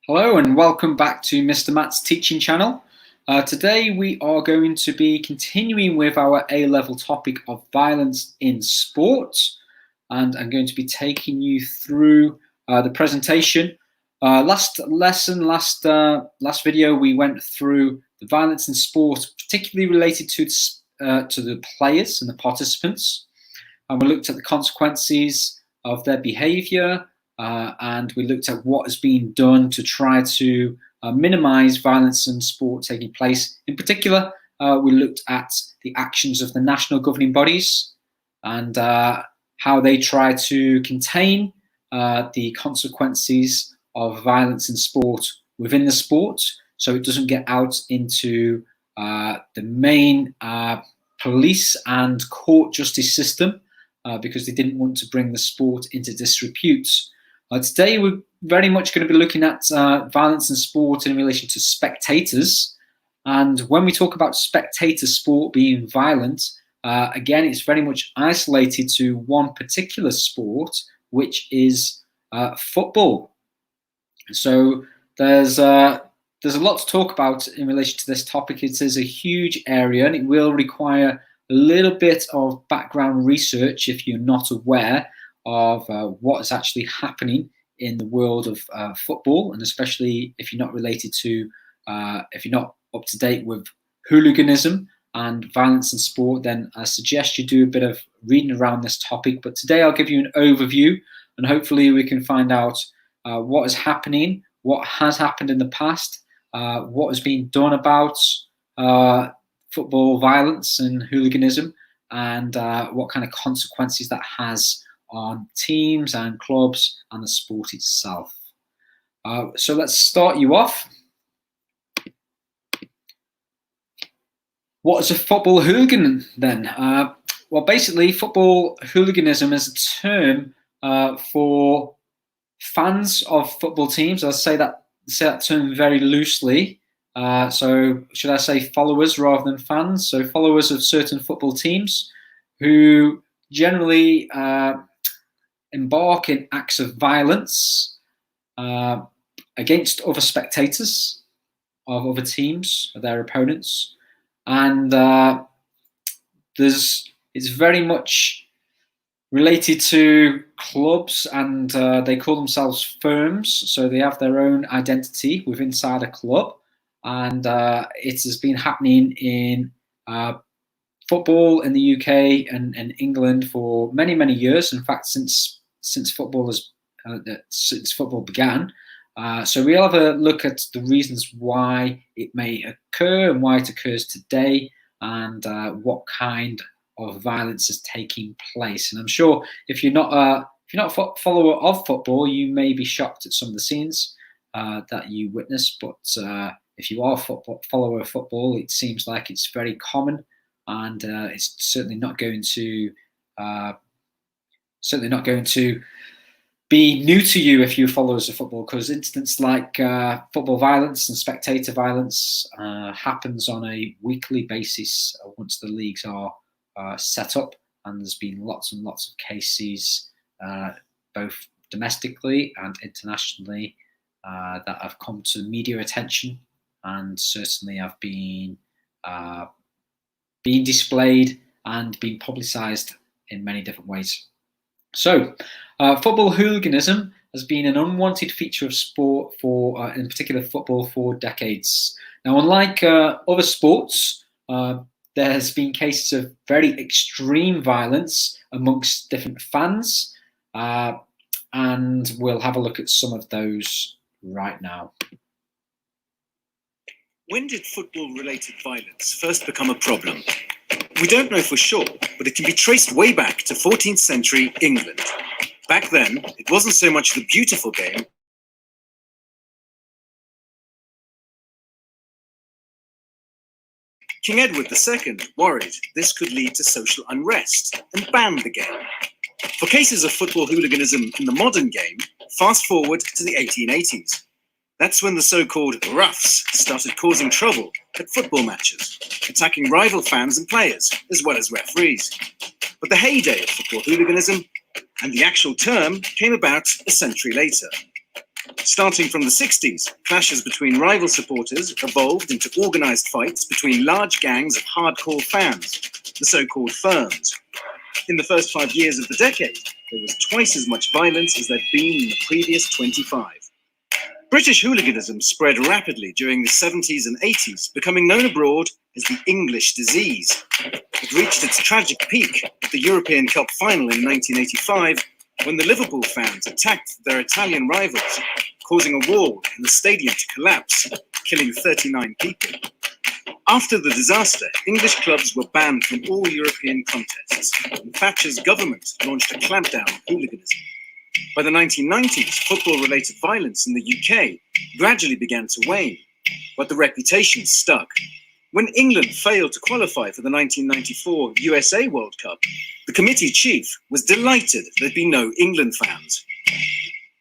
Hello and welcome back to Mr. Matt's teaching channel. Today we are going to be continuing with our A-level topic of violence in sport, and I'm going to be taking you through the presentation. Last video we went through the violence in sport, particularly related to the players and the participants, and we looked at the consequences of their behaviour. And we looked at what has been done to try to minimize violence in sport taking place. In particular, we looked at the actions of the national governing bodies and how they try to contain the consequences of violence in sport within the sport, so it doesn't get out into the main police and court justice system, because they didn't want to bring the sport into disrepute. Today we're very much going to be looking at violence in sport in relation to spectators, and when we talk about spectator sport being violent, again it's very much isolated to one particular sport, which is football. So there's a lot to talk about in relation to this topic. It is a huge area and it will require a little bit of background research if you're not aware of what is actually happening in the world of football, and especially if you're not related to, if you're not up to date with hooliganism and violence in sport, then I suggest you do a bit of reading around this topic. But today I'll give you an overview, and hopefully we can find out what is happening, what has happened in the past, what has been done about football violence and hooliganism, and what kind of consequences that has on teams and clubs and the sport itself. So let's start you off. What is a football hooligan then? Well, basically, football hooliganism is a term for fans of football teams. I'll say that term very loosely. So should I say followers rather than fans? So followers of certain football teams who generally embark in acts of violence against other spectators of other teams, of their opponents, and it's very much related to clubs, and they call themselves firms, so they have their own identity within inside a club, and it has been happening in football in the UK and England for many years. In fact, since football began. So we'll have a look at the reasons why it may occur and why it occurs today, and what kind of violence is taking place. And I'm sure if you're not a follower of football, you may be shocked at some of the scenes that you witness. But if you are a follower of football, it seems like it's very common. And it's certainly not going to be new to you if you're followers of football, because incidents like football violence and spectator violence happens on a weekly basis once the leagues are set up, and there's been lots and lots of cases, both domestically and internationally, that have come to media attention, and certainly have been displayed and being publicised in many different ways. So, football hooliganism has been an unwanted feature of sport for, in particular, football for decades. Now, unlike other sports, there has been cases of very extreme violence amongst different fans, and we'll have a look at some of those right now. When did football-related violence first become a problem? We don't know for sure, but it can be traced way back to 14th century England. Back then, it wasn't so much the beautiful game, King Edward II worried this could lead to social unrest and banned the game. For cases of football hooliganism in the modern game, fast forward to the 1880s. That's when the so-called roughs started causing trouble at football matches, attacking rival fans and players, as well as referees. But the heyday of football hooliganism and the actual term came about a century later. Starting from the 60s, clashes between rival supporters evolved into organised fights between large gangs of hardcore fans, the so-called firms. In the first 5 years of the decade, there was twice as much violence as there'd been in the previous 25. British hooliganism spread rapidly during the 70s and 80s, becoming known abroad as the English disease. It reached its tragic peak at the European Cup final in 1985, when the Liverpool fans attacked their Italian rivals, causing a wall in the stadium to collapse, killing 39 people. After the disaster, English clubs were banned from all European contests, and Thatcher's government launched a clampdown on hooliganism. By the 1990s, football-related violence in the UK gradually began to wane, but the reputation stuck. When England failed to qualify for the 1994 USA World Cup, the committee chief was delighted there'd be no England fans.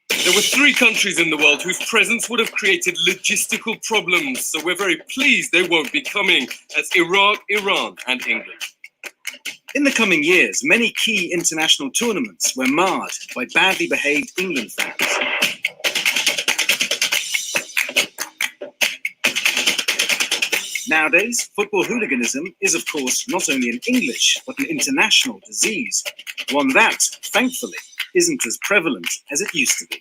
There were 3 countries in the world whose presence would have created logistical problems, so we're very pleased they won't be coming. That's Iraq, Iran, and England. In the coming years, many key international tournaments were marred by badly behaved England fans. Nowadays, football hooliganism is, of course, not only an English, but an international disease, one that, thankfully, isn't as prevalent as it used to be.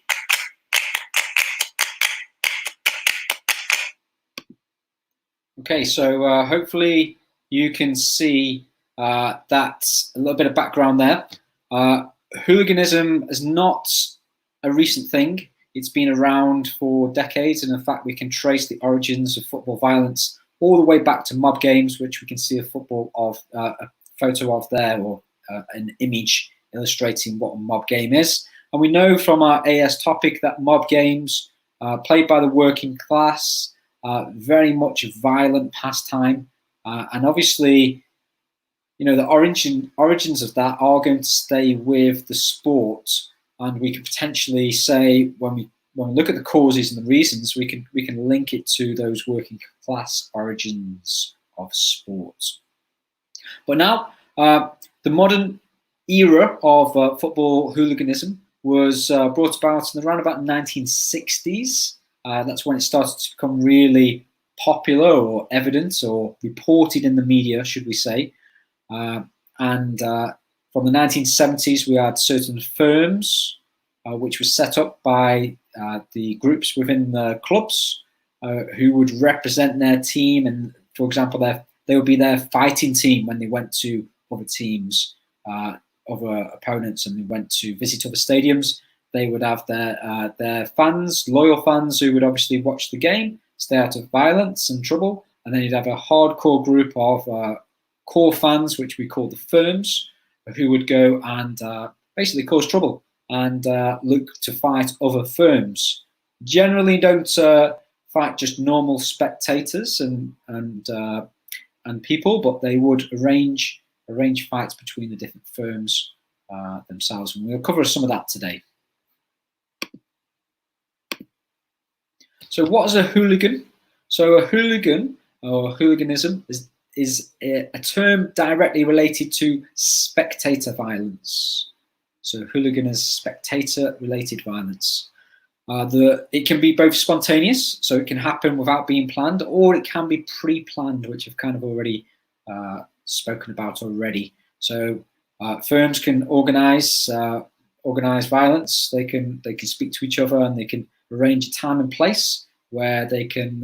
Okay, so hopefully you can see that's a little bit of background there. Hooliganism is not a recent thing. It's been around for decades, and in fact, we can trace the origins of football violence all the way back to mob games, which we can see a photo of there, or an image illustrating what a mob game is. And we know from our AS topic that mob games played by the working class, very much a violent pastime, and obviously, you know, the origins of that are going to stay with the sport, and we could potentially say when we look at the causes and the reasons, we can link it to those working class origins of sport. But now, the modern era of football hooliganism was brought about in around about 1960s. That's when it started to become really popular, or evident, or reported in the media, should we say. And from the 1970s, we had certain firms which were set up by the groups within the clubs who would represent their team, and for example, they would be their fighting team when they went to other teams, other opponents, and they went to visit other stadiums. They would have their fans, loyal fans, who would obviously watch the game, stay out of violence and trouble, and then you'd have a hardcore group of core fans, which we call the firms, who would go and basically cause trouble and look to fight other firms. Generally, don't fight just normal spectators and people, but they would arrange fights between the different firms themselves, and we'll cover some of that today. So, what is a hooligan? So, a hooligan, or hooliganism, is a term directly related to spectator violence. So hooligan is spectator-related violence. It can be both spontaneous, so it can happen without being planned, or it can be pre-planned, which I've kind of already spoken about already. So firms can organize violence. They can speak to each other, and they can arrange a time and place where they can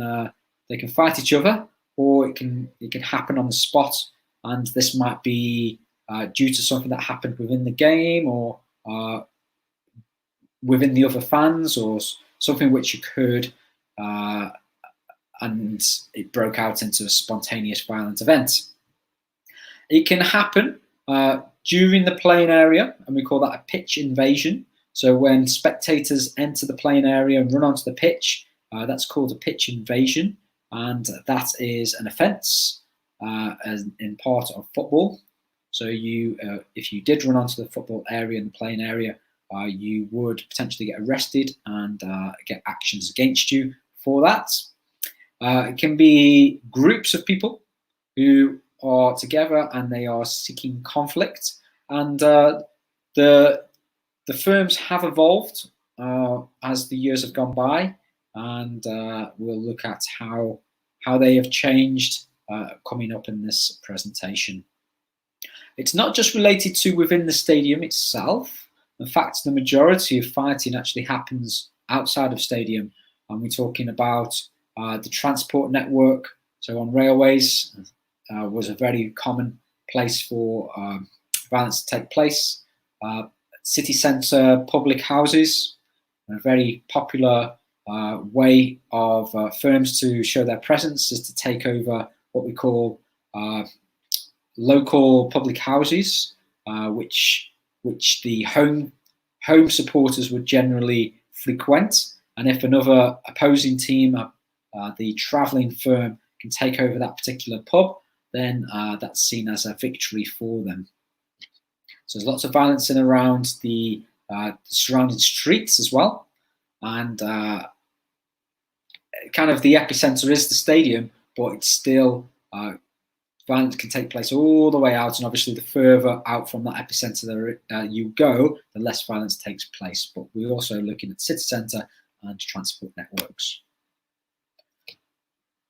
fight each other, or it can happen on the spot, and this might be due to something that happened within the game, or within the other fans, or something which occurred and it broke out into a spontaneous violent event. It can happen during the playing area, and we call that a pitch invasion. So when spectators enter the playing area and run onto the pitch, that's called a pitch invasion, and that is an offence in part of football. So if you did run onto the football area and the playing area, you would potentially get arrested and get actions against you for that. It can be groups of people who are together and they are seeking conflict, and the firms have evolved as the years have gone by, and we'll look at how they have changed coming up in this presentation. It's not just related to within the stadium itself. In fact, the majority of fighting actually happens outside of stadium, and we're talking about the transport network. So on railways was a very common place for violence to take place. City centre public houses, a very popular way of firms to show their presence is to take over what we call local public houses, which the home supporters would generally frequent. And if another opposing team, the travelling firm, can take over that particular pub, then that's seen as a victory for them. So there's lots of violence in around the surrounding streets as well. And kind of the epicenter is the stadium, but it's still violence can take place all the way out, and obviously the further out from that epicenter you go, the less violence takes place. But we're also looking at city centre and transport networks.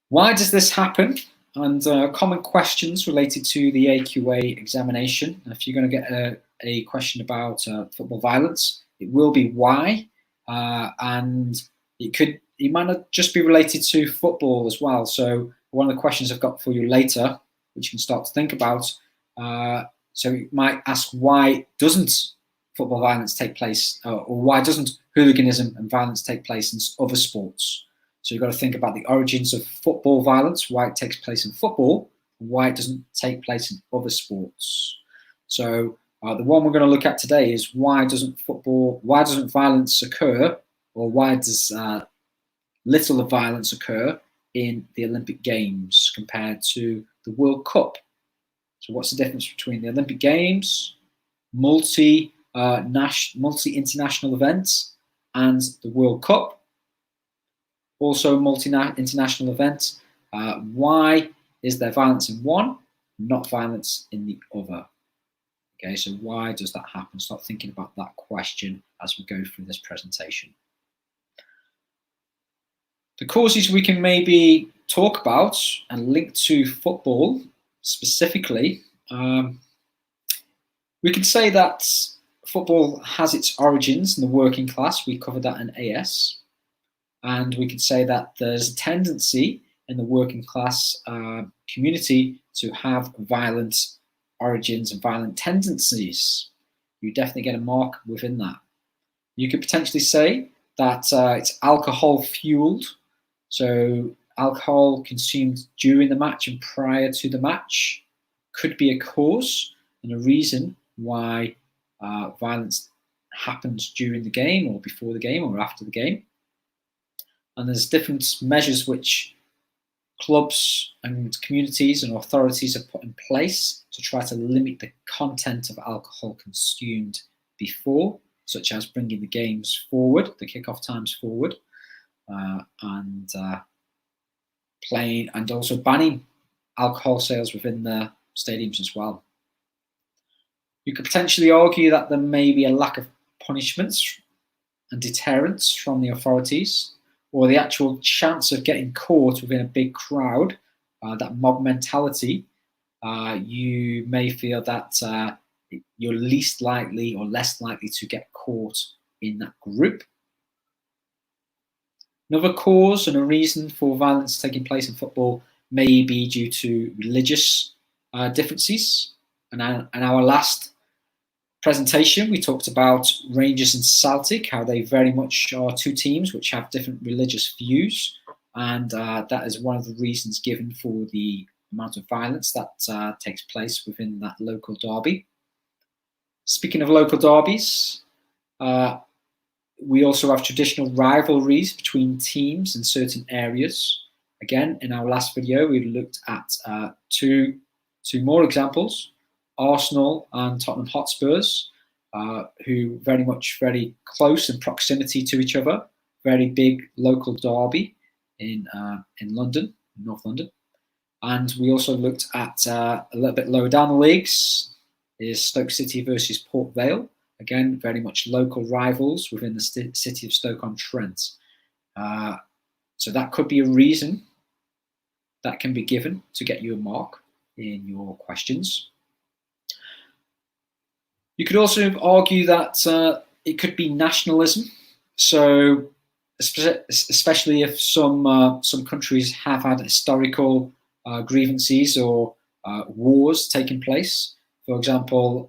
Why does this happen? And common questions related to the AQA examination. If you're going to get a question about football violence, it will be why, and it might not just be related to football as well. So one of the questions I've got for you later, which you can start to think about, so you might ask, why doesn't football violence take place, or why doesn't hooliganism and violence take place in other sports? So you've got to think about the origins of football violence, why it takes place in football, and why it doesn't take place in other sports. So the one we're going to look at today is why doesn't violence occur, or why does little violence occur in the Olympic Games compared to the World Cup? So what's the difference between the Olympic Games, multi-international events, and the World Cup? Also multi-international event. Why is there violence in one, not violence in the other? Okay, so why does that happen? Start thinking about that question as we go through this presentation. The causes we can maybe talk about and link to football specifically, we could say that football has its origins in the working class. We covered that in AS. And we could say that there's a tendency in the working class community to have violent origins and violent tendencies. You definitely get a mark within that. You could potentially say that it's alcohol fueled. So alcohol consumed during the match and prior to the match could be a cause and a reason why violence happens during the game or before the game or after the game. And there's different measures which clubs and communities and authorities have put in place to try to limit the content of alcohol consumed before, such as bringing the games forward, the kickoff times forward, and playing, and also banning alcohol sales within the stadiums as well. You could potentially argue that there may be a lack of punishments and deterrence from the authorities, or the actual chance of getting caught within a big crowd, that mob mentality. You may feel that you're least likely or less likely to get caught in that group. Another cause and a reason for violence taking place in football may be due to religious differences. And in our last presentation, we talked about Rangers and Celtic, how they very much are two teams which have different religious views, and that is one of the reasons given for the amount of violence that takes place within that local derby. Speaking of local derbies, we also have traditional rivalries between teams in certain areas. Again, in our last video, we looked at two more examples. Arsenal and Tottenham Hotspurs, who very close in proximity to each other, very big local derby in London, North London. And we also looked at a little bit lower down the leagues is Stoke City versus Port Vale, Again, very much local rivals within the city of Stoke-on-Trent. So that could be a reason that can be given to get you a mark in your questions. You could also argue that it could be nationalism. So, especially if some countries have had historical grievances or wars taking place. For example,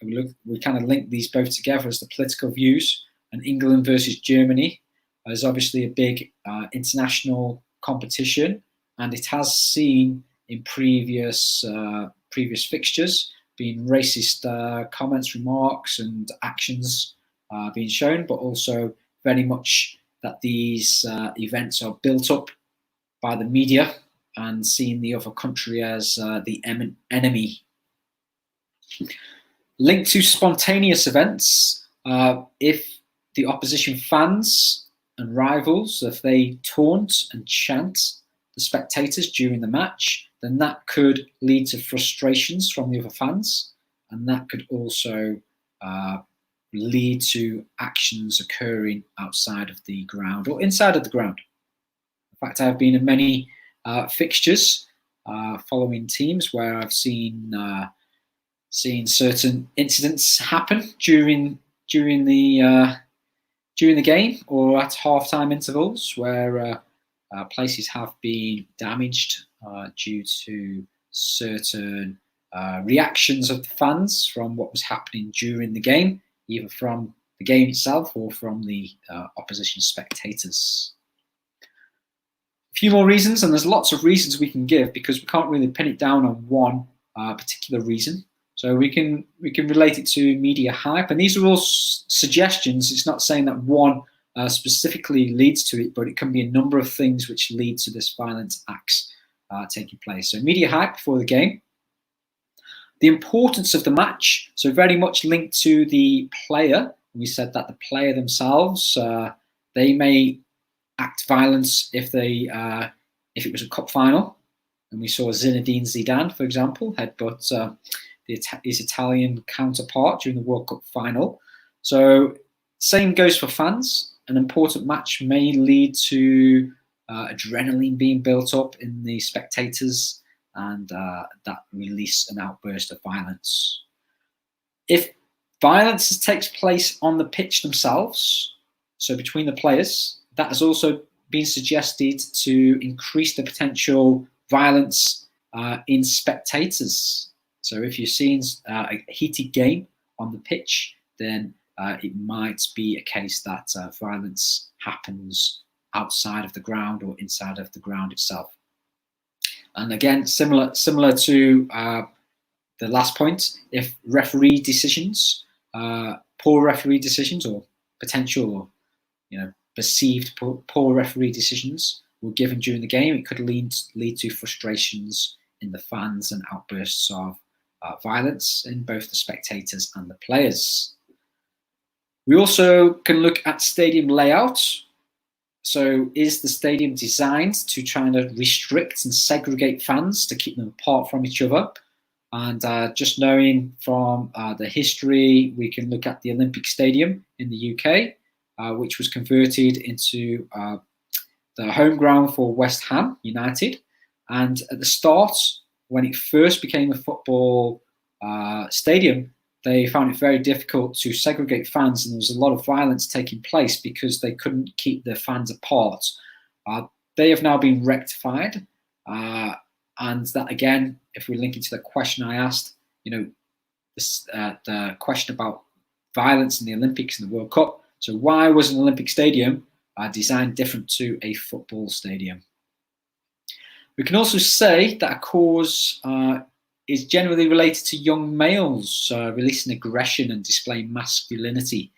we kind of link these both together as the political views. And England versus Germany is obviously a big international competition, and it has seen in previous fixtures being racist comments, remarks, and actions being shown, but also very much that these events are built up by the media and seeing the other country as the enemy. Linked to spontaneous events, if the opposition fans and rivals, if they taunt and chant the spectators during the match, then that could lead to frustrations from the other fans, and that could also lead to actions occurring outside of the ground or inside of the ground. In fact, I've been in many fixtures following teams where I've seen certain incidents happen during the game or at halftime intervals where places have been damaged due to certain reactions of the fans from what was happening during the game, either from the game itself or from the opposition spectators. A few more reasons, and there's lots of reasons we can give because we can't really pin it down on one particular reason. So we can relate it to media hype, and these are all suggestions. It's not saying that one specifically leads to it, but it can be a number of things which lead to this violent acts taking place. So media hype before the game, the importance of the match, so very much linked to the player. We said that the player themselves, they may act violence if it was a cup final, and we saw Zinedine Zidane, for example, headbutt his Italian counterpart during the World Cup final. So same goes for fans. An important match may lead to adrenaline being built up in the spectators, and that release an outburst of violence. If violence takes place on the pitch themselves, so between the players, that has also been suggested to increase the potential violence in spectators. So if you're seeing a heated game on the pitch, then it might be a case that violence happens outside of the ground or inside of the ground itself. And again, similar to the last point, if referee decisions, poor referee decisions or potential or perceived poor referee decisions were given during the game, it could lead to frustrations in the fans and outbursts of violence in both the spectators and the players. We also can look at stadium layout. So is the stadium designed to try and restrict and segregate fans to keep them apart from each other? And just knowing from the history, we can look at the Olympic Stadium in the UK, which was converted into the home ground for West Ham United. And at the start, when it first became a football stadium, they found it very difficult to segregate fans, and there was a lot of violence taking place because they couldn't keep their fans apart. They have now been rectified, and that again, if we link it to the question I asked, the question about violence in the Olympics and the World Cup. So why was an Olympic stadium designed different to a football stadium? We can also say that a cause is generally related to young males releasing aggression and displaying masculinity.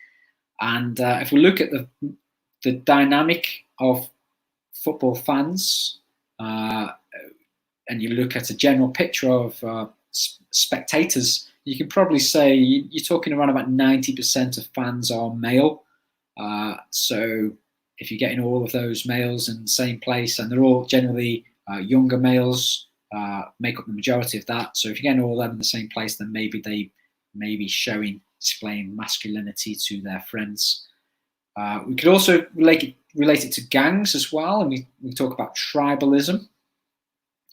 And if we look at the dynamic of football fans, and you look at a general picture of spectators, you can probably say you're talking around about 90% of fans are male. So if you're getting all of those males in the same place, and they're all generally younger males, make up the majority of that. So if you're getting all of them in the same place, then maybe they may be showing displaying masculinity to their friends. We could also relate it to gangs as well, and we talk about tribalism,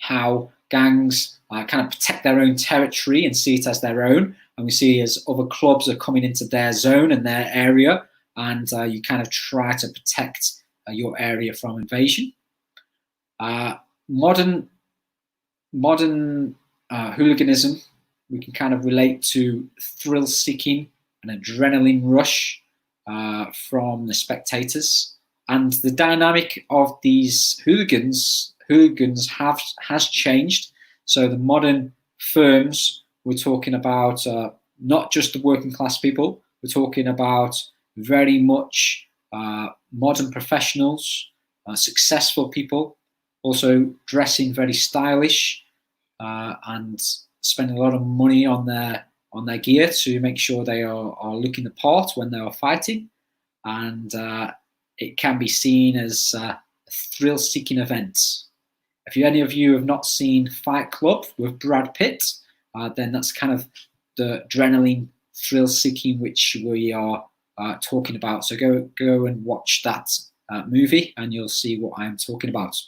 how gangs kind of protect their own territory and see it as their own, and we see as other clubs are coming into their zone and their area, and you kind of try to protect your area from invasion. Modern hooliganism, we can kind of relate to thrill-seeking, an adrenaline rush from the spectators, and the dynamic of these hooligans has changed. So the modern firms, we're talking about not just the working class people, we're talking about very much modern professionals, successful people, also dressing very stylish and spending a lot of money on their gear to make sure they are looking the part when they are fighting, and it can be seen as a thrill-seeking event. If any of you have not seen Fight Club with Brad Pitt, then that's kind of the adrenaline thrill-seeking which we are talking about. So go and watch that movie, and you'll see what I'm talking about.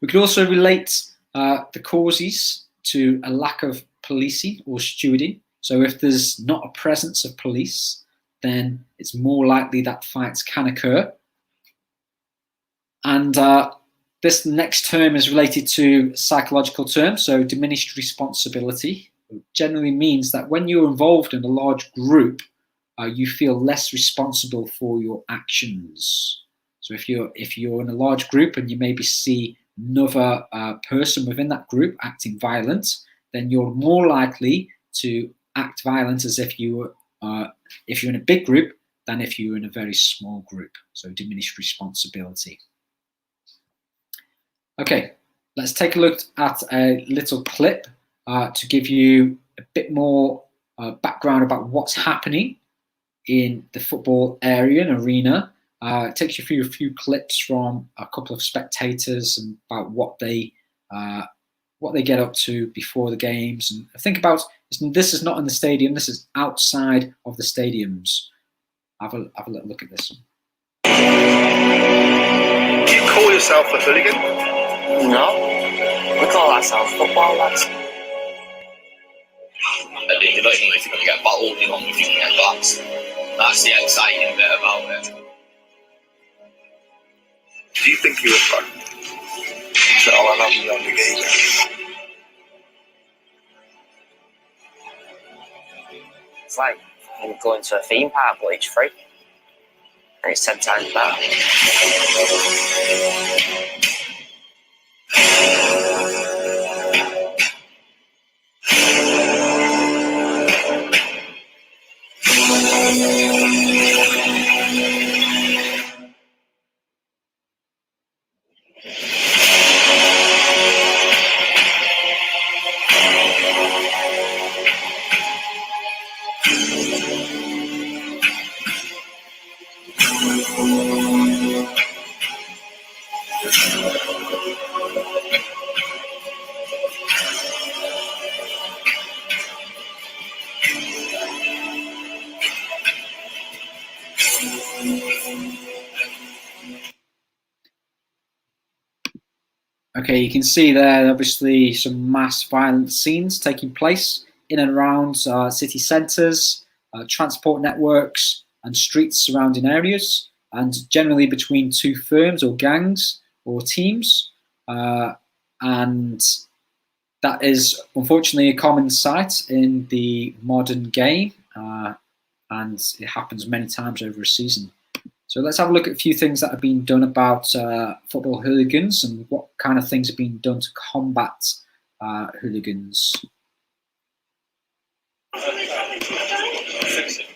We could also relate the causes to a lack of policing or stewarding. So if there's not a presence of police, then it's more likely that fights can occur. And this next term is related to psychological terms, so diminished responsibility. It generally means that when you're involved in a large group, you feel less responsible for your actions. So if you're in a large group and you maybe see another person within that group acting violent, then you're more likely to act violent as if you're in a big group than if you're in a very small group. So diminished responsibility. Okay, let's take a look at a little clip to give you a bit more background about what's happening in the football area and arena. It takes you through a few clips from a couple of spectators and about what they get up to before the games. And think about this is not in the stadium. This is outside of the stadiums. Have a little look at this one. Do you call yourself a hooligan? No, we call ourselves football lads. You don't even know if you're going to get battled, you know, if you can get bats. That's the exciting bit about it. Do you think you're a pro? So I love you on the game. It's like going to a theme park, but it's free. And it's 10 times better. Okay, you can see there obviously some mass violent scenes taking place in and around city centres, transport networks and streets surrounding areas, and generally between two firms or gangs or teams. And that is unfortunately a common sight in the modern game, and it happens many times over a season. So let's have a look at a few things that have been done about football hooligans and what kind of things have been done to combat hooligans.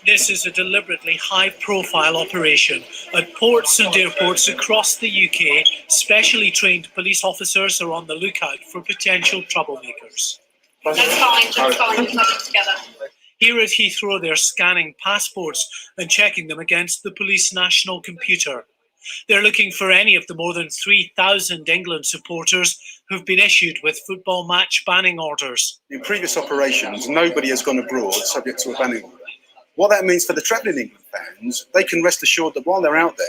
This is a deliberately high-profile operation. At ports and airports across the UK, specially trained police officers are on the lookout for potential troublemakers. That's fine, just together. Here at Heathrow, they're scanning passports and checking them against the police national computer. They're looking for any of the more than 3,000 England supporters who've been issued with football match banning orders. In previous operations, nobody has gone abroad subject to a banning order. What that means for the travelling England fans, they can rest assured that while they're out there,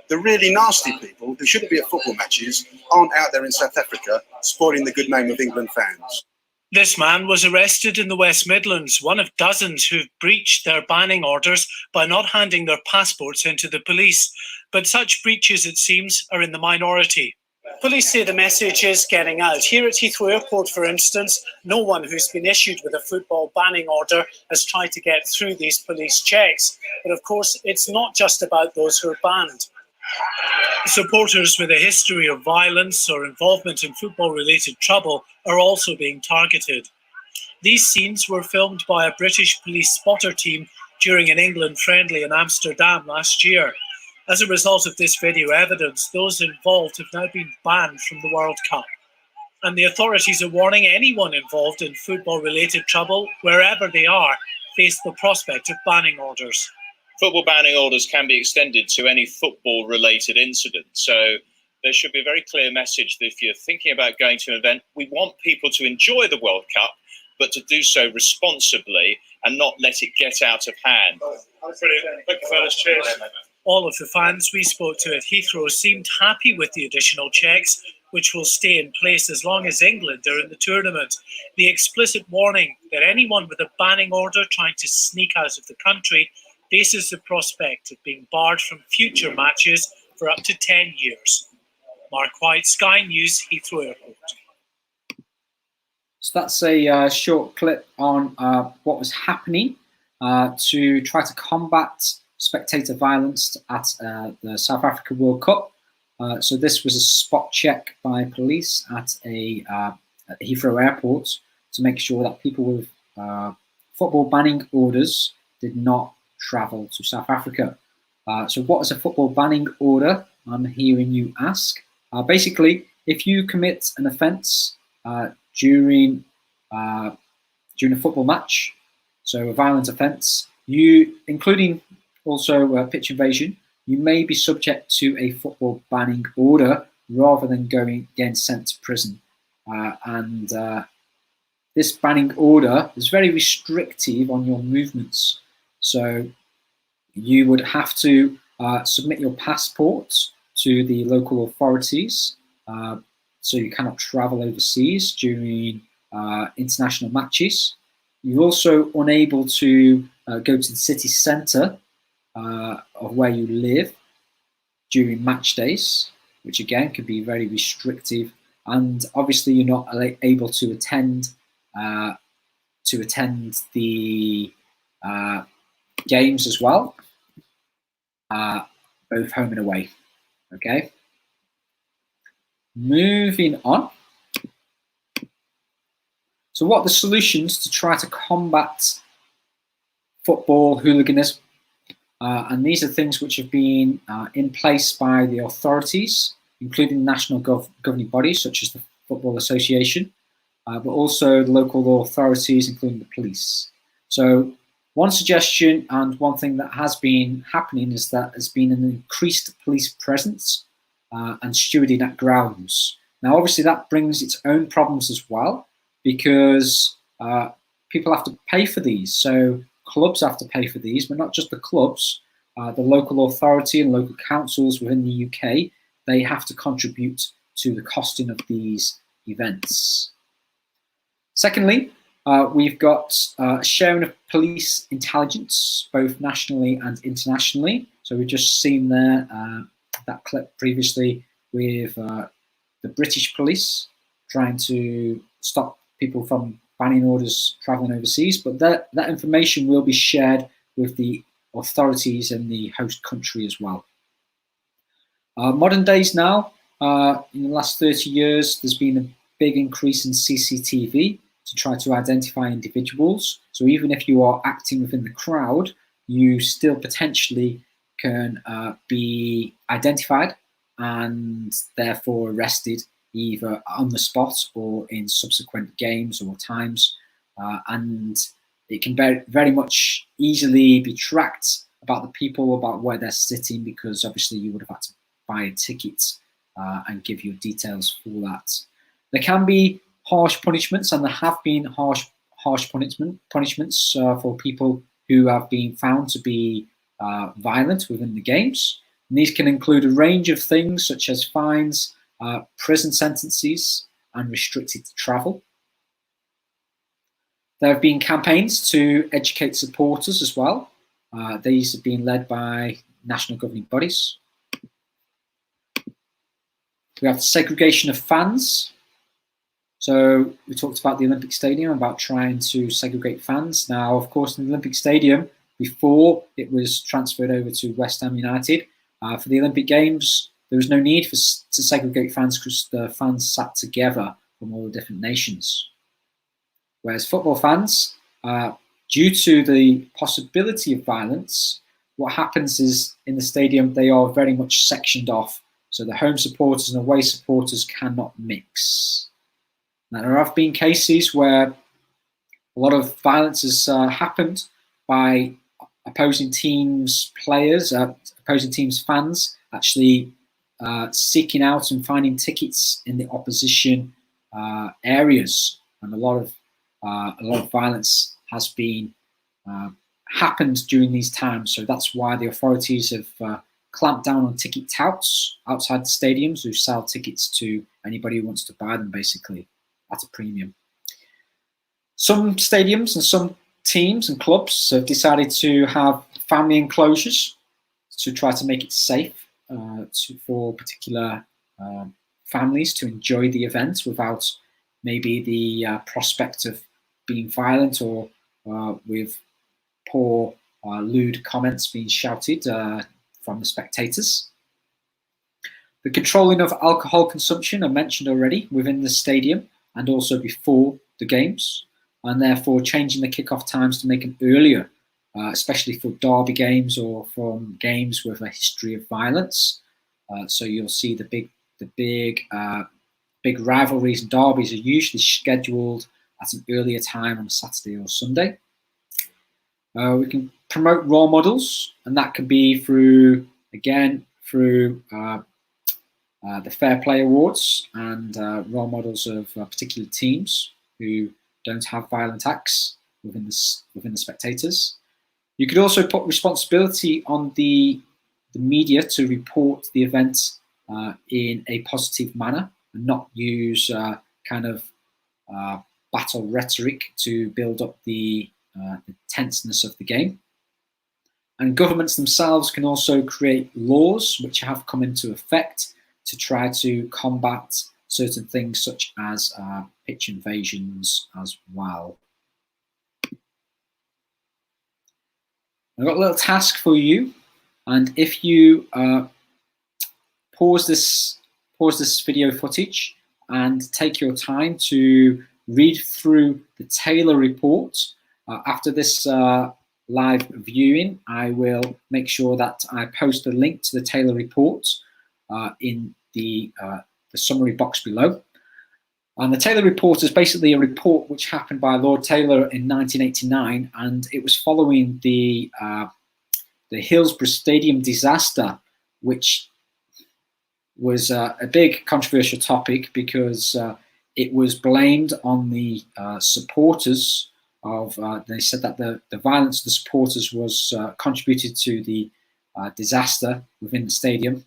the really nasty people who shouldn't be at football matches aren't out there in South Africa spoiling the good name of England fans. This man was arrested in the West Midlands, one of dozens who've breached their banning orders by not handing their passports into the police. But such breaches, it seems, are in the minority. Police say the message is getting out. Here at Heathrow Airport, for instance, no one who's been issued with a football banning order has tried to get through these police checks. But of course, it's not just about those who are banned. Supporters with a history of violence or involvement in football-related trouble are also being targeted. These scenes were filmed by a British police spotter team during an England friendly in Amsterdam last year. As a result of this video evidence, those involved have now been banned from the World Cup. And the authorities are warning anyone involved in football-related trouble, wherever they are, face the prospect of banning orders. Football banning orders can be extended to any football-related incident. So there should be a very clear message that if you're thinking about going to an event, we want people to enjoy the World Cup, but to do so responsibly and not let it get out of hand. Brilliant. Thank you, fellas. Cheers. All of the fans we spoke to at Heathrow seemed happy with the additional checks, which will stay in place as long as England are in the tournament. The explicit warning that anyone with a banning order trying to sneak out of the country faces the prospect of being barred from future matches for up to 10 years. Mark White, Sky News, Heathrow Airport. So that's a short clip on what was happening to try to combat spectator violence at the South Africa World Cup. So this was a spot check by police at Heathrow Airport to make sure that people with football banning orders did not travel to South Africa. So what is a football banning order? I'm hearing you ask. Basically, if you commit an offence during a football match, so a violent offence, including also pitch invasion, you may be subject to a football banning order rather than getting sent to prison. And this banning order is very restrictive on your movements. So you would have to submit your passport to the local authorities, so you cannot travel overseas during international matches. You're also unable to go to the city centre of where you live during match days, which again can be very restrictive. And obviously, you're not able to attend the games as well, both home and away. Okay. Moving on. So what are the solutions to try to combat football hooliganism? And these are things which have been in place by the authorities, including national governing bodies such as the Football Association, but also the local authorities, including the police. So one suggestion and one thing that has been happening is that there's been an increased police presence and stewarding at grounds. Now, obviously, that brings its own problems as well, because people have to pay for these. So clubs have to pay for these, but not just the clubs. The local authority and local councils within the UK, they have to contribute to the costing of these events. Secondly, we've got sharing of police intelligence, both nationally and internationally. So we've just seen there that clip previously with the British police trying to stop people from banning orders traveling overseas, but that information will be shared with the authorities in the host country as well. Modern days now, in the last 30 years, there's been a big increase in CCTV to try to identify individuals. So even if you are acting within the crowd, you still potentially can be identified and therefore arrested either on the spot or in subsequent games or times. And it can very much easily be tracked about the people, about where they're sitting, because obviously you would have had to buy a ticket and give your details for that. There can be harsh punishments, and there have been harsh punishments for people who have been found to be violent within the games. And these can include a range of things such as fines, prison sentences, and restricted travel. There have been campaigns to educate supporters as well. These have been led by national governing bodies. We have the segregation of fans. So we talked about the Olympic Stadium, about trying to segregate fans. Now, of course, in the Olympic Stadium, before it was transferred over to West Ham United, for the Olympic Games, there was no need to segregate fans because the fans sat together from all the different nations. Whereas football fans, due to the possibility of violence, what happens is in the stadium, they are very much sectioned off. So the home supporters and away supporters cannot mix. Now, there have been cases where a lot of violence has happened by opposing teams' players, opposing teams' fans, actually seeking out and finding tickets in the opposition areas, and a lot of violence has been happened during these times. So that's why the authorities have clamped down on ticket touts outside the stadiums who sell tickets to anybody who wants to buy them, basically at a premium. Some stadiums and some teams and clubs have decided to have family enclosures to try to make it safe for particular families to enjoy the event without maybe the prospect of being violent or with poor, lewd comments being shouted from the spectators. The controlling of alcohol consumption I mentioned already within the stadium and also before the games, and therefore changing the kickoff times to make them earlier, especially for derby games or from games with a history of violence. So you'll see the big rivalries and derbies are usually scheduled at an earlier time on a Saturday or Sunday. We can promote role models, and that can be through the Fair Play Awards and role models of particular teams who don't have violent acts within the spectators. You could also put responsibility on the media to report the event in a positive manner and not use battle rhetoric to build up the tenseness of the game. And governments themselves can also create laws which have come into effect to try to combat certain things such as pitch invasions as well. I've got a little task for you, and if you pause this video footage and take your time to read through the Taylor report. After this live viewing, I will make sure that I post a link to the Taylor report in the summary box below. And the Taylor report is basically a report which happened by Lord Taylor in 1989, and it was following the Hillsborough Stadium disaster, which was a big controversial topic because it was blamed on the supporters of. They said that the violence of the supporters was contributed to the disaster within the stadium.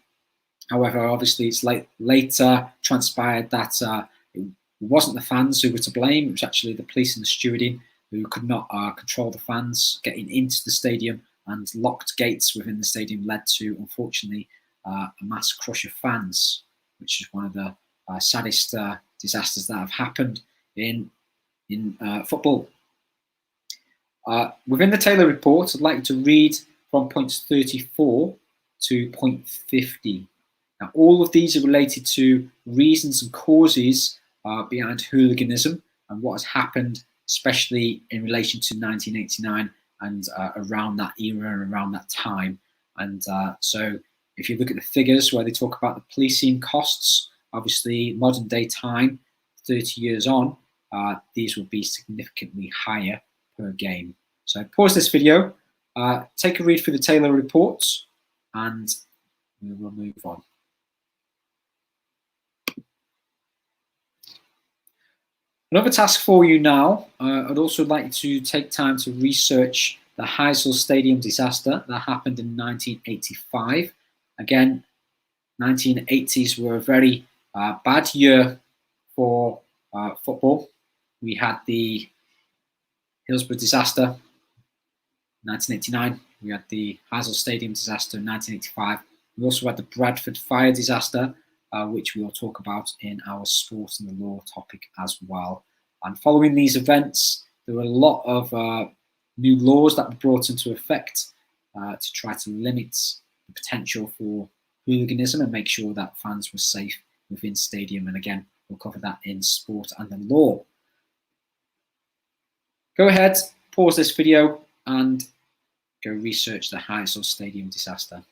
However, obviously, it's later transpired that it wasn't the fans who were to blame. It was actually the police and the stewarding who could not control the fans getting into the stadium, and locked gates within the stadium led to, unfortunately, a mass crush of fans, which is one of the saddest disasters that have happened in football. Within the Taylor report, I'd like you to read from points 34 to point 50. Now, all of these are related to reasons and causes behind hooliganism and what has happened, especially in relation to 1989 and around that era and around that time. And so if you look at the figures where they talk about the policing costs, obviously modern day time, 30 years on, these will be significantly higher per game. So pause this video, take a read through the Taylor report, and we will move on. Another task for you now, I'd also like you to take time to research the Heysel Stadium disaster that happened in 1985. Again, 1980s were a very bad year for football. We had the Hillsborough disaster in 1989. We had the Heysel Stadium disaster in 1985. We also had the Bradford fire disaster, which we will talk about in our sport and the law topic as well. And following these events, there were a lot of new laws that were brought into effect to try to limit the potential for hooliganism and make sure that fans were safe within stadium. And again, we'll cover that in sport and the law. Go ahead, pause this video and go research the Heysel Stadium disaster.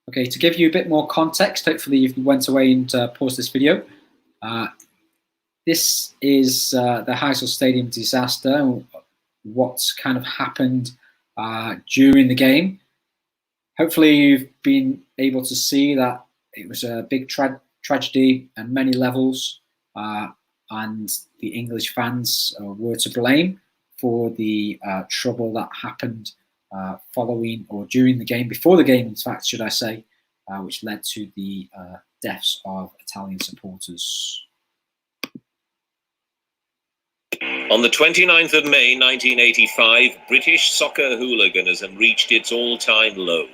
Okay, to give you a bit more context, hopefully if you went away and paused this video, this is the Heysel Stadium disaster, what's kind of happened during the game. Hopefully you've been able to see that it was a big tragedy on many levels, and the English fans were to blame for the trouble that happened following or during the game, before the game in fact should I say, which led to the deaths of Italian supporters. On the 29th of May 1985, British soccer hooliganism reached its all-time low.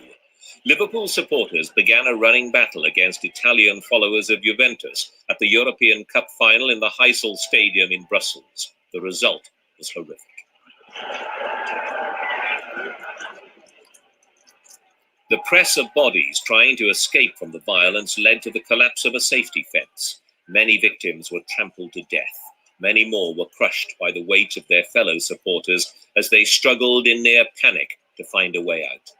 Liverpool supporters began a running battle against Italian followers of Juventus at the European Cup final in the Heysel Stadium in Brussels. The result was horrific. The press of bodies trying to escape from the violence led to the collapse of a safety fence. Many victims were trampled to death. Many more were crushed by the weight of their fellow supporters as they struggled in near panic to find a way out.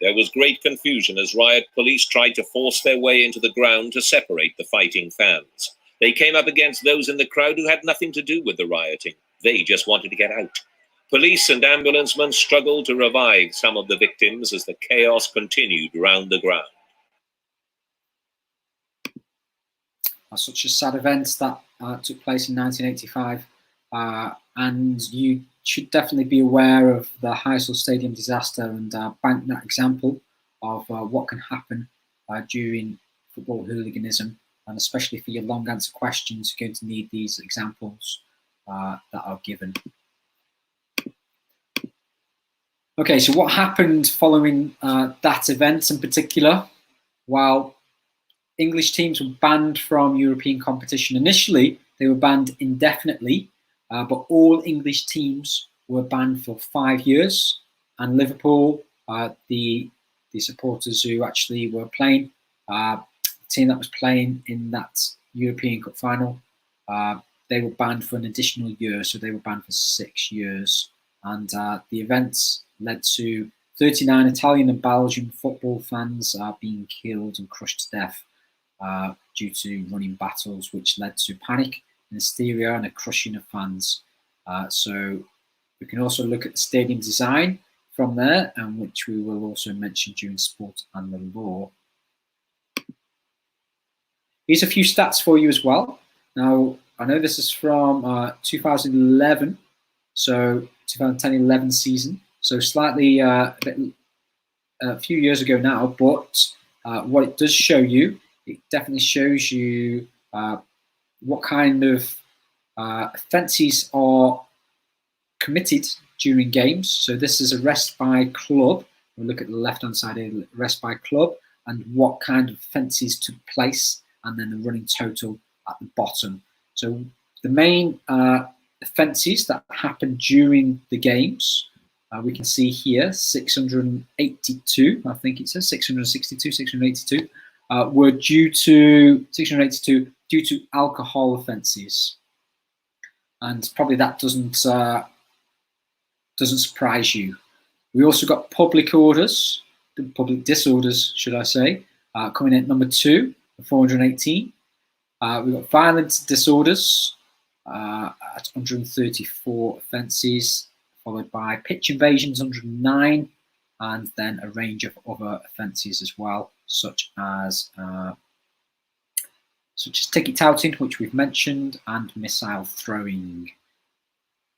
There was great confusion as riot police tried to force their way into the ground to separate the fighting fans. They came up against those in the crowd who had nothing to do with the rioting. They just wanted to get out. Police and ambulancemen struggled to revive some of the victims as the chaos continued round the ground. Such a sad event that took place in 1985, and you should definitely be aware of the Heysel Stadium disaster and bank that example of what can happen during football hooliganism, and especially for your long answer questions, you're going to need these examples that are given. Okay, so what happened following that event in particular? Well, English teams were banned from European competition. Initially, they were banned indefinitely, but all English teams were banned for 5 years. And Liverpool, the supporters who actually were playing, the team that was playing in that European Cup final, they were banned for an additional year, so they were banned for 6 years. And the events led to 39 Italian and Belgian football fans being killed and crushed to death due to running battles, which led to panic and hysteria and a crushing of fans. So we can also look at the stadium design from there, and which we will also mention during sport and the law. Here's a few stats for you as well. Now, I know this is from 2011, so 2010-11 season, so slightly a few years ago now, but what it does show you, it definitely shows you what kind of offences are committed during games. So this is arrest by club. We'll look at the left-hand side here, arrest by club, and what kind of offences took place, and then the running total at the bottom. So the main offences that happened during the games, we can see here 682, I think it says 662, 682, were due to 682 due to alcohol offences, and probably that doesn't surprise you. We also got public disorders, should I say, coming in at number 2, 418. We've got violent disorders at 134 offences, followed by pitch invasions, 109, and then a range of other offences as well, such as ticket touting, which we've mentioned, and missile throwing.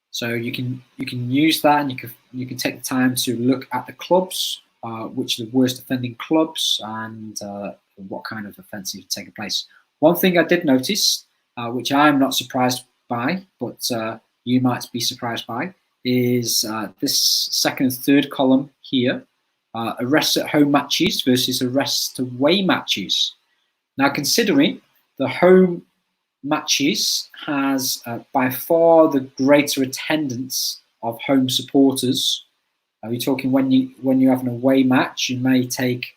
So you can use that, and you can take the time to look at the clubs, which are the worst offending clubs, and what kind of offences have taken place. One thing I did notice, which I'm not surprised by, but you might be surprised by, is this second and third column here, arrests at home matches versus arrests away matches. Now, considering the home matches has by far the greater attendance of home supporters. Are we talking when you have an away match, you may take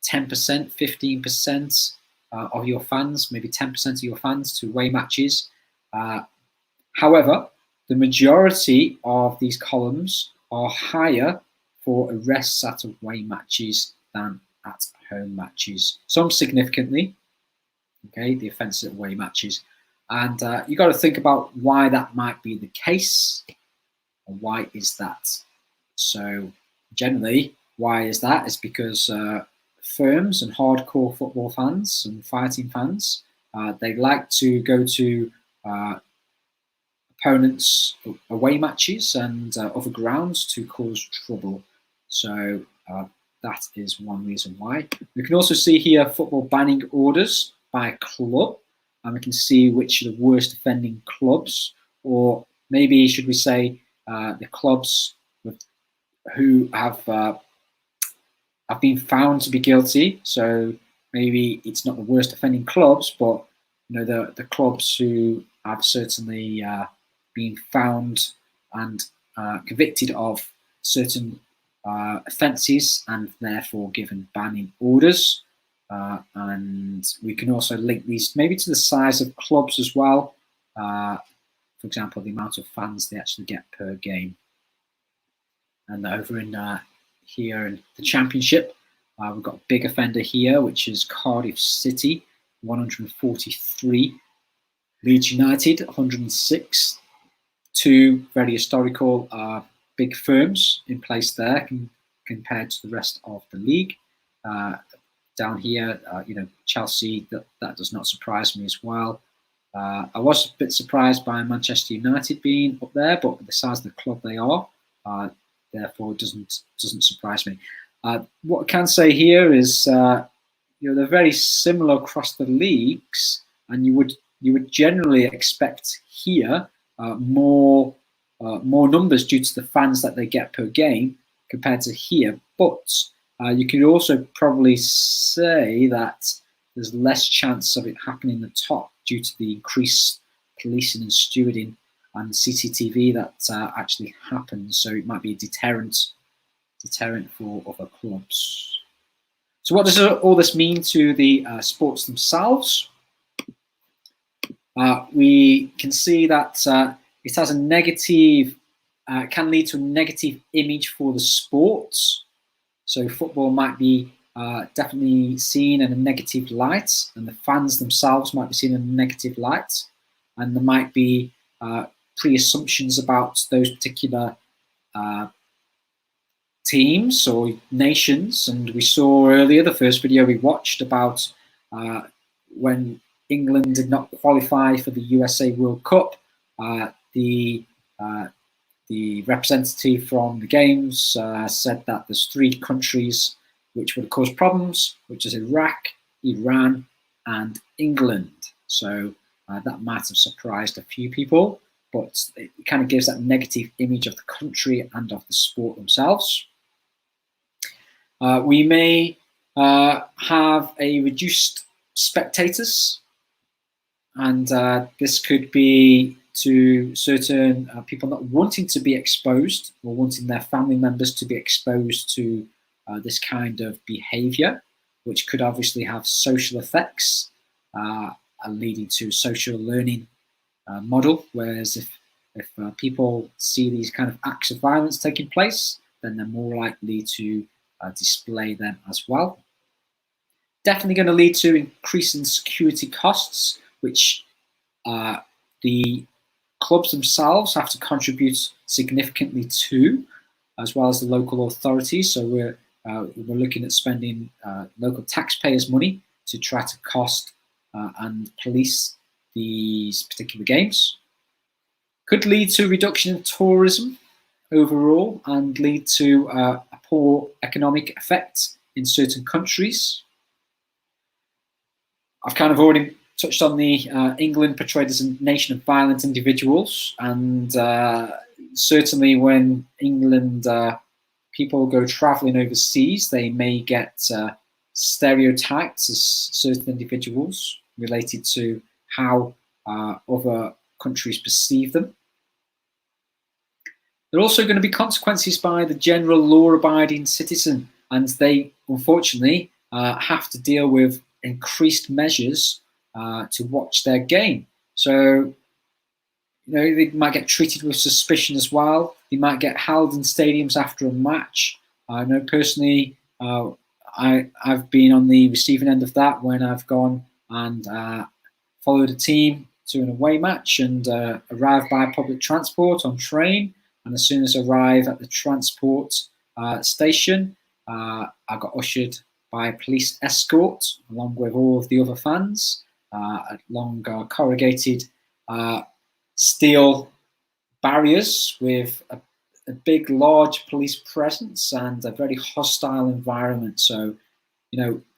10%, 15% of your fans, maybe 10% of your fans to away matches. However, the majority of these columns are higher for arrests at away matches than at home matches. Some significantly. Okay, the offences at away matches, and you got to think about why that might be the case, and why is that? So generally, why is that? It's because firms and hardcore football fans and fighting fans, they like to go to opponents' away matches and other grounds to cause trouble. So that is one reason why. We can also see here football banning orders by club, and we can see which are the worst offending clubs, or maybe should we say the clubs who have been found to be guilty. So maybe it's not the worst offending clubs, but the clubs who have certainly been found and convicted of certain offences and therefore given banning orders. And we can also link these maybe to the size of clubs as well. For example, the amount of fans they actually get per game. And over in here in the Championship, we've got a big offender here, which is Cardiff City, 143. Leeds United, 106. Two very historical big firms in place there compared to the rest of the league. Down here, Chelsea, that does not surprise me as well. I was a bit surprised by Manchester United being up there, but the size of the club they are, therefore, it doesn't surprise me. What I can say here is, they're very similar across the leagues, and you would generally expect here more numbers due to the fans that they get per game compared to here, but you could also probably say that there's less chance of it happening in the top due to the increased policing and stewarding and CCTV that actually happens. So it might be a deterrent for other clubs. So what does all this mean to the sports themselves? We can see that it has a negative, can lead to a negative image for the sports. So football might be definitely seen in a negative light, and the fans themselves might be seen in a negative light, and there might be pre-assumptions about those particular teams or nations. And we saw earlier, the first video we watched about when England did not qualify for the USA World Cup, the representative from the games said that there's three countries which would cause problems, which is Iraq, Iran, and England. So that might have surprised a few people, but it kind of gives that negative image of the country and of the sport themselves. We may have a reduced spectators, and this could be to certain people not wanting to be exposed or wanting their family members to be exposed to this kind of behavior, which could obviously have social effects leading to social learning model. Whereas if people see these kind of acts of violence taking place, then they're more likely to display them as well. Definitely going to lead to increasing security costs, which the clubs themselves have to contribute significantly too, as well as the local authorities. So we're looking at spending local taxpayers' money to try to cost and police these particular games. Could lead to a reduction in tourism overall and lead to a poor economic effect in certain countries. I've kind of already touched on the England portrayed as a nation of violent individuals, and certainly when England people go travelling overseas, they may get stereotyped as certain individuals related to how other countries perceive them. There are also going to be consequences by the general law-abiding citizen, and they unfortunately have to deal with increased measures to watch their game. So, they might get treated with suspicion as well. They might get held in stadiums after a match. I know personally, I've been on the receiving end of that when I've gone and followed a team to an away match and arrived by public transport on train. And as soon as I arrive at the transport station, I got ushered by a police escort along with all of the other fans along corrugated steel barriers with a big, large police presence and a very hostile environment. So,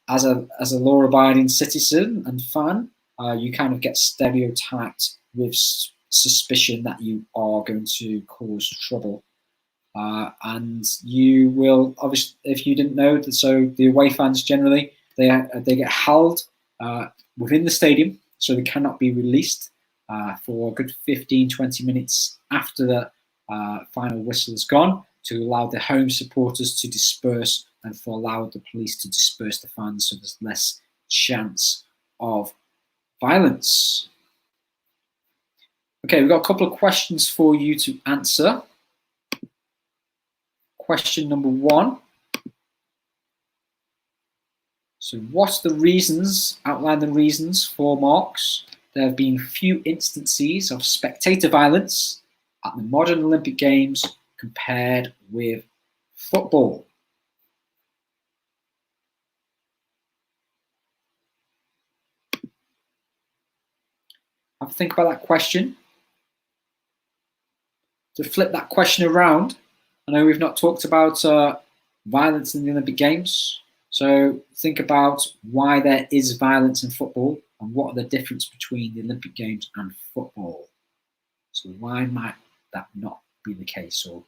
as a law-abiding citizen and fan, you kind of get stereotyped with suspicion that you are going to cause trouble. And you will, obviously, if you didn't know, so the away fans generally, they get held within the stadium, so they cannot be released for a good 15-20 minutes after the final whistle is gone, to allow the home supporters to disperse and for allow the police to disperse the fans, so there's less chance of violence. Okay, we've got a couple of questions for you to answer. Question number 1. So what's the reasons, outline the reasons for Marks? There have been few instances of spectator violence at the modern Olympic Games compared with football. Have a think about that question. To flip that question around, I know we've not talked about violence in the Olympic Games, so think about why there is violence in football and what are the difference between the Olympic Games and football. So why might that not be the case, or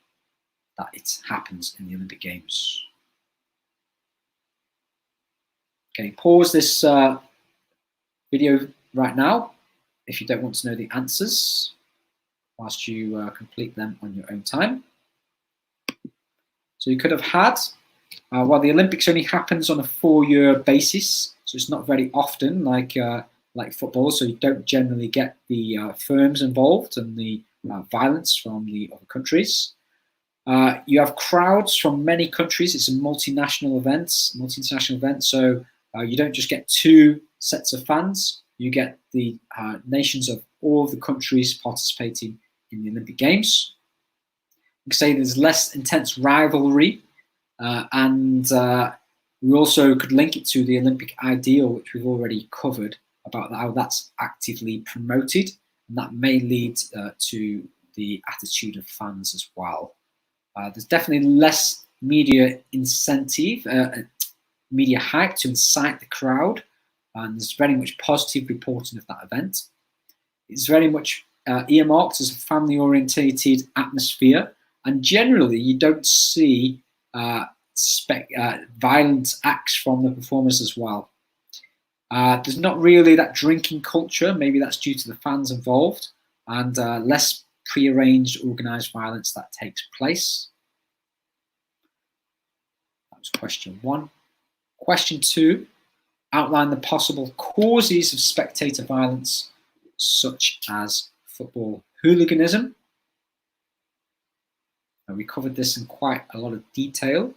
that it happens in the Olympic Games? Okay, pause this video right now if you don't want to know the answers, whilst you complete them on your own time. So you could have had, while the Olympics only happens on a 4-year basis, so it's not very often like football, so you don't generally get the firms involved and the violence from the other countries. You have crowds from many countries. It's a multinational event, so you don't just get 2 sets of fans. You get the nations of all of the countries participating in the Olympic Games. You could say there's less intense rivalry, and we also could link it to the Olympic ideal, which we've already covered, about how that's actively promoted, and that may lead to the attitude of fans as well. There's definitely less media incentive, media hype to incite the crowd, and there's very much positive reporting of that event. It's very much earmarked as a family-orientated atmosphere, and generally you don't see violent acts from the performers as well. There's not really that drinking culture. Maybe that's due to the fans involved, and less pre-arranged organised violence that takes place. That was question 1. Question 2, outline the possible causes of spectator violence, such as football hooliganism. And we covered this in quite a lot of detail.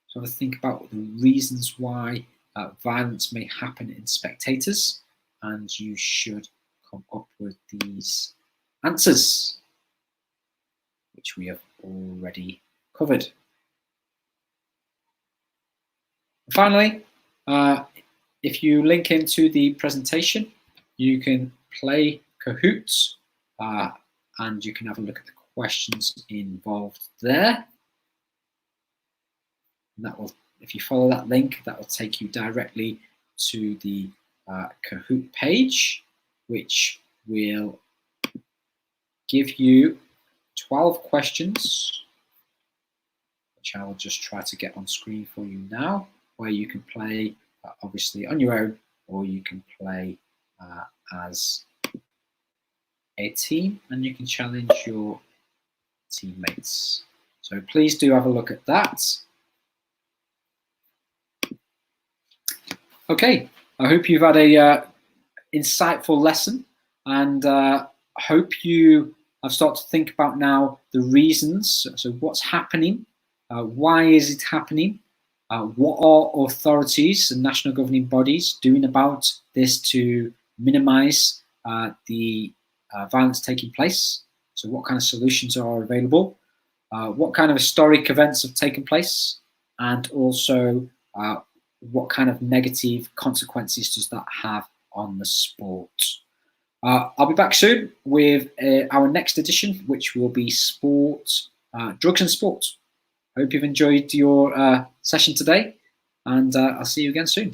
So I think about the reasons why violence may happen in spectators, and you should come up with these answers, which we have already covered. Finally, if you link into the presentation, you can play Kahoot, and you can have a look at the questions involved there. And that will, if you follow that link, that will take you directly to the Kahoot page, which will give you 12 questions, which I will just try to get on screen for you now, where you can play obviously on your own, or you can play as a team, and you can challenge your teammates. So please do have a look at that. Okay, I hope you've had a insightful lesson, and hope you have started to think about now the reasons. So what's happening? Why is it happening? What are authorities and national governing bodies doing about this to minimize the violence taking place? So what kind of solutions are available? What kind of historic events have taken place? And also, what kind of negative consequences does that have on the sport? I'll be back soon with our next edition, which will be sport, drugs and sport. I hope you've enjoyed your session today, and I'll see you again soon.